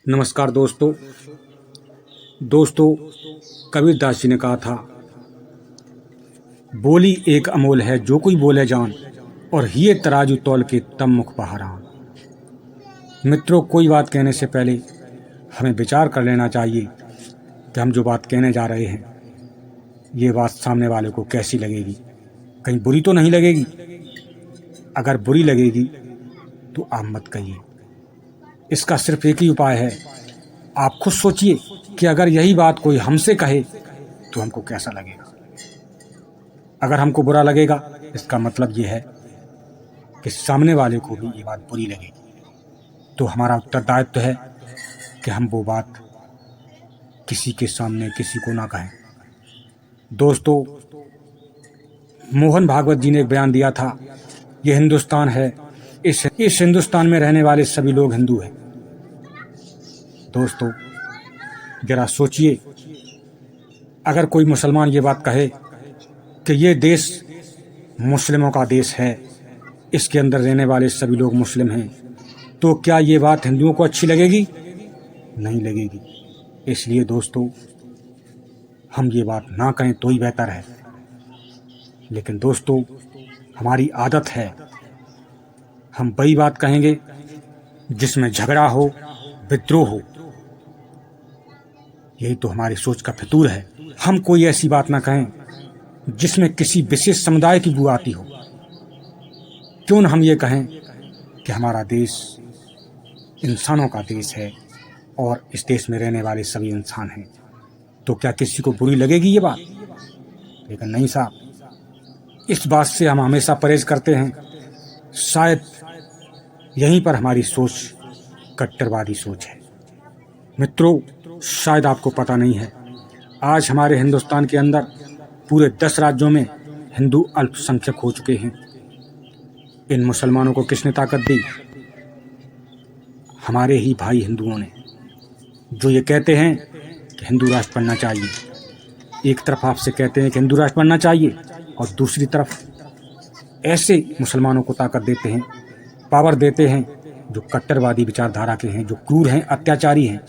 नमस्कार दोस्तों कबीरदास जी ने कहा था, बोली एक अमोल है जो कोई बोले जान, और हिये तराजू तौल के तम मुख बहरान। मित्रों, कोई बात कहने से पहले हमें विचार कर लेना चाहिए कि हम जो बात कहने जा रहे हैं ये बात सामने वाले को कैसी लगेगी। कहीं बुरी तो नहीं लगेगी। अगर बुरी लगेगी तो आप मत कहिए। इसका सिर्फ एक ही उपाय है। आप खुद सोचिए कि अगर यही बात कोई हमसे कहे तो हमको कैसा लगेगा। अगर हमको बुरा लगेगा, इसका मतलब ये है कि सामने वाले को भी ये बात बुरी लगेगी। तो हमारा उत्तरदायित्व है कि हम वो बात किसी के सामने किसी को ना कहें। दोस्तों, मोहन भागवत जी ने एक बयान दिया था, ये हिंदुस्तान है, इस हिंदुस्तान में रहने वाले सभी लोग हिंदू हैं। दोस्तों, जरा सोचिए, अगर कोई मुसलमान ये बात कहे कि ये देश मुस्लिमों का देश है, इसके अंदर रहने वाले सभी लोग मुस्लिम हैं, तो क्या ये बात हिंदुओं को अच्छी लगेगी? नहीं लगेगी। इसलिए दोस्तों, हम ये बात ना कहें तो ही बेहतर है। लेकिन दोस्तों, हमारी आदत है, हम वही बात कहेंगे जिसमें झगड़ा हो, विद्रोह हो। यही तो हमारी सोच का फितूर है। हम कोई ऐसी बात ना कहें जिसमें किसी विशेष समुदाय की बू आती हो। क्यों न हम ये कहें कि हमारा देश इंसानों का देश है और इस देश में रहने वाले सभी इंसान हैं। तो क्या किसी को बुरी लगेगी ये बात? लेकिन नहीं साहब, इस बात से हम हमेशा परहेज करते हैं। शायद यहीं पर हमारी सोच कट्टरवादी सोच है। मित्रों, शायद आपको पता नहीं है, आज हमारे हिंदुस्तान के अंदर पूरे 10 राज्यों में हिंदू अल्पसंख्यक हो चुके हैं। इन मुसलमानों को किसने ताकत दी? हमारे ही भाई हिंदुओं ने, जो ये कहते हैं कि हिंदू राष्ट्र बनना चाहिए। एक तरफ आपसे कहते हैं कि हिंदू राष्ट्र बनना चाहिए और दूसरी तरफ ऐसे मुसलमानों को ताकत देते हैं, पावर देते हैं, जो कट्टरवादी विचारधारा के हैं, जो क्रूर हैं, अत्याचारी हैं,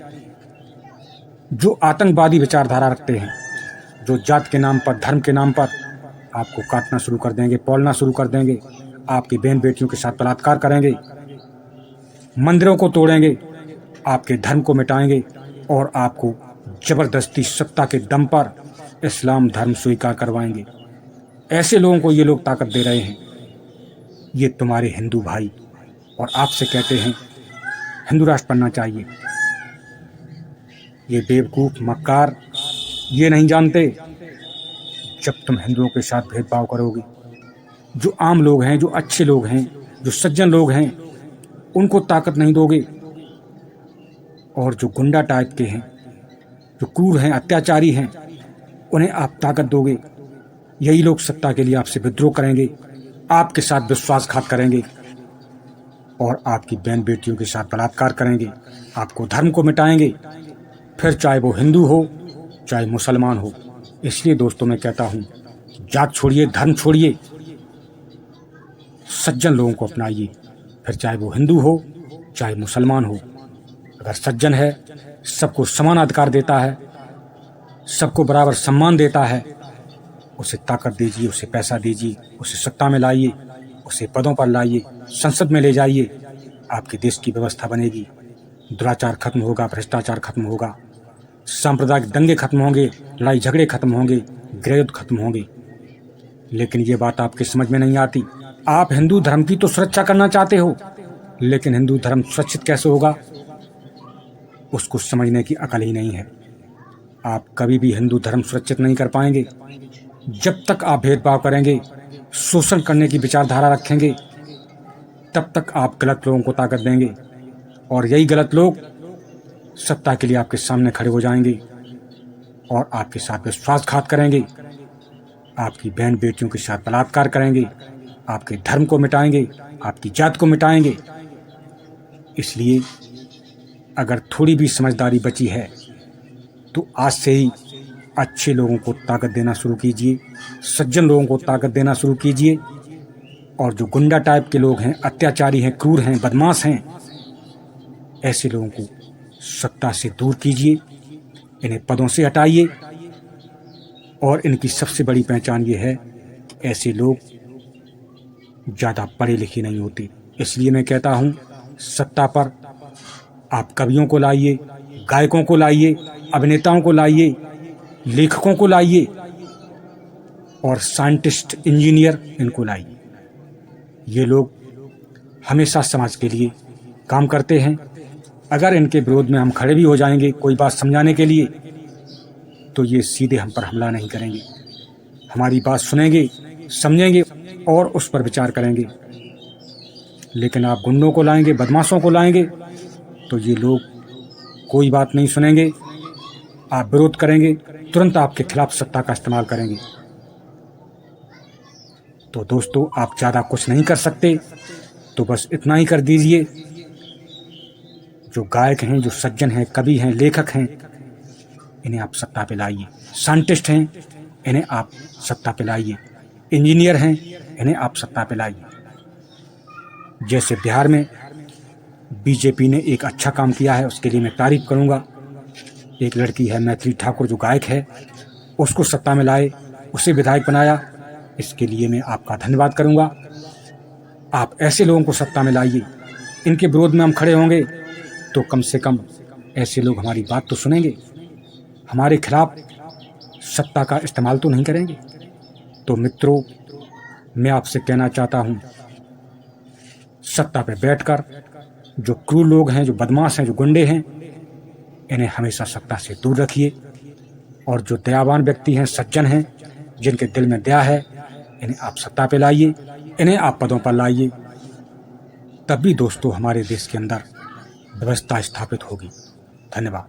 जो आतंकवादी विचारधारा रखते हैं, जो जात के नाम पर, धर्म के नाम पर आपको काटना शुरू कर देंगे, पौलना शुरू कर देंगे, आपकी बहन बेटियों के साथ बलात्कार करेंगे, मंदिरों को तोड़ेंगे, आपके धर्म को मिटाएंगे और आपको जबरदस्ती सत्ता के दम पर इस्लाम धर्म स्वीकार करवाएंगे। ऐसे लोगों को ये लोग ताकत दे रहे हैं। ये तुम्हारे हिंदू भाई और आपसे कहते हैं हिंदू राष्ट्र बनना चाहिए। ये बेवकूफ़ मक्कार ये नहीं जानते, जब तुम हिंदुओं के साथ भेदभाव करोगे, जो आम लोग हैं, जो अच्छे लोग हैं, जो सज्जन लोग हैं, उनको ताकत नहीं दोगे, और जो गुंडा टाइप के हैं, जो क्रूर हैं, अत्याचारी हैं, उन्हें आप ताकत दोगे। यही लोग सत्ता के लिए आपसे विद्रोह करेंगे, आपके साथ विश्वासघात करेंगे और आपकी बहन बेटियों के साथ बलात्कार करेंगे, आपको धर्म को मिटाएंगे, फिर चाहे वो हिंदू हो चाहे मुसलमान हो। इसलिए दोस्तों, मैं कहता हूँ, जात छोड़िए, धर्म छोड़िए, सज्जन लोगों को अपनाइए। फिर चाहे वो हिंदू हो चाहे मुसलमान हो, अगर सज्जन है, सबको समान अधिकार देता है, सबको बराबर सम्मान देता है, उसे ताकत दीजिए, उसे पैसा दीजिए, उसे सत्ता में लाइए, उसे पदों पर लाइए, संसद में ले जाइए। आपके देश की व्यवस्था बनेगी, दुराचार खत्म होगा, भ्रष्टाचार खत्म होगा, सांप्रदायिक दंगे खत्म होंगे, लड़ाई झगड़े खत्म होंगे, गृहयुद्ध खत्म होंगे। लेकिन ये बात आपके समझ में नहीं आती। आप हिंदू धर्म की तो सुरक्षा करना चाहते हो, लेकिन हिंदू धर्म सुरक्षित कैसे होगा, उसको समझने की अकल ही नहीं है। आप कभी भी हिंदू धर्म सुरक्षित नहीं कर पाएंगे। जब तक आप भेदभाव करेंगे, शोषण करने की विचारधारा रखेंगे, तब तक आप गलत लोगों को ताकत देंगे और यही गलत लोग सत्ता के लिए आपके सामने खड़े हो जाएंगे और आपके साथ विश्वासघात करेंगे, आपकी बहन बेटियों के साथ बलात्कार करेंगे, आपके धर्म को मिटाएंगे, आपकी जात को मिटाएंगे। इसलिए अगर थोड़ी भी समझदारी बची है तो आज से ही अच्छे लोगों को ताकत देना शुरू कीजिए, सज्जन लोगों को ताकत देना शुरू कीजिए, और जो गुंडा टाइप के लोग हैं, अत्याचारी हैं, क्रूर हैं, बदमाश हैं, ऐसे लोगों को सत्ता से दूर कीजिए, इन्हें पदों से हटाइए। और इनकी सबसे बड़ी पहचान ये है, ऐसे लोग ज़्यादा पढ़े लिखे नहीं होते। इसलिए मैं कहता हूँ, सत्ता पर आप कवियों को लाइए, गायकों को लाइए, अभिनेताओं को लाइए, लेखकों को लाइए और साइंटिस्ट, इंजीनियर, इनको लाइए। ये लोग हमेशा समाज के लिए काम करते हैं। अगर इनके विरोध में हम खड़े भी हो जाएंगे कोई बात समझाने के लिए, तो ये सीधे हम पर हमला नहीं करेंगे, हमारी बात सुनेंगे, समझेंगे और उस पर विचार करेंगे। लेकिन आप गुंडों को लाएंगे, बदमाशों को लाएंगे, तो ये लोग कोई बात नहीं सुनेंगे। आप विरोध करेंगे, तुरंत आपके खिलाफ सत्ता का इस्तेमाल करेंगे। तो दोस्तों, आप ज़्यादा कुछ नहीं कर सकते, तो बस इतना ही कर दीजिए। जो गायक हैं, जो सज्जन हैं, कवि हैं, लेखक हैं, इन्हें आप सत्ता पे लाइए। साइंटिस्ट हैं, इन्हें आप सत्ता पे लाइए। इंजीनियर हैं, इन्हें आप सत्ता पे लाइए। जैसे बिहार में बीजेपी ने एक अच्छा काम किया है, उसके लिए मैं तारीफ करूंगा। एक लड़की है मैथिली ठाकुर, जो गायक है, उसको सत्ता में लाए, उसे विधायक बनाया। इसके लिए मैं आपका धन्यवाद करूंगा। आप ऐसे लोगों को सत्ता में लाइए। इनके विरोध में हम खड़े होंगे तो कम से कम ऐसे लोग हमारी बात तो सुनेंगे, हमारे खिलाफ सत्ता का इस्तेमाल तो नहीं करेंगे। तो मित्रों, मैं आपसे कहना चाहता हूं, सत्ता पे बैठकर जो क्रूर लोग हैं, जो बदमाश हैं, जो गुंडे हैं, इन्हें हमेशा सत्ता से दूर रखिए। और जो दयावान व्यक्ति हैं, सज्जन हैं, जिनके दिल में दया है, इन्हें आप सत्ता पे लाइए, इन्हें आप पदों पर लाइए। तब भी दोस्तों हमारे देश के अंदर व्यवस्था स्थापित होगी। धन्यवाद।